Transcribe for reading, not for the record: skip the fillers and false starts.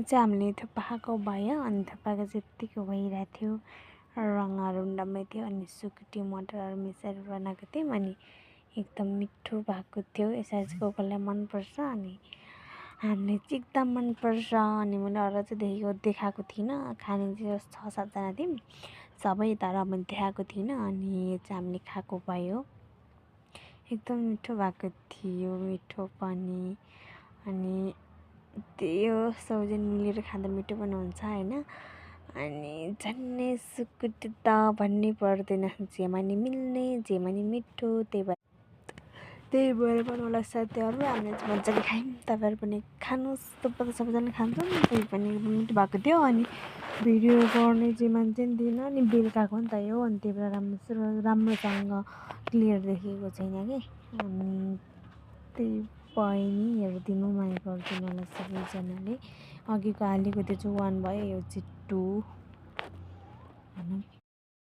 चाहिँ हामीले थुक्पा खाएको भयो अनि थुक्पाको चाहिँ यत्तिको भइरहेको थियो रङहरू डम्मै थियो अनि सुकुटी मटरहरू मिसाएर बनाएको थियौँ अनि एकदम मिठो भएको थियो यसरी चाहिँ कसैलाई मनपर्छ अनि हामीले चाहिँ एकदम मनपर्छ अनि मैले अरू चाहिँ देखाएको थिइनँ खाने चाहिँ 6-7 जना थियौँ सबै तर मैले देखाएको थिइनँ अनि यो चाहिँ हामीले खाएको भयो एकदम मिठो भएको थियो मिठो पनि अनि त्यही हो सबैजना मिलेर खाँदा मिठो पनि हुन्छ होइन अनि झन्नै सुकुटी त भन्नै पर्दैन जेमा नि मिल्ने जेमा नि मिठो त्यही भएर पनि होला साथीहरू हामीले चाहिँ मजाले खायौँ तपाईँहरू पनि खानुहोस् थुक्पा त सबैजना खान्छौँ त्यही पनि एकदम मिठो भएको थियो अनि भिडियो गर्ने चाहिँ मान्छे नि थिएन अनि बेलुकाको नि त यो अनि त्यही भएर राम्रोसँग क्लियर देखेको छैन कि अनि त्यही भयो नि हेरिदिनु माया गरिदिनु होला सबैजनाले अघिको हालेको त्यो चाहिँ 1 भयो यो चाहिँ 2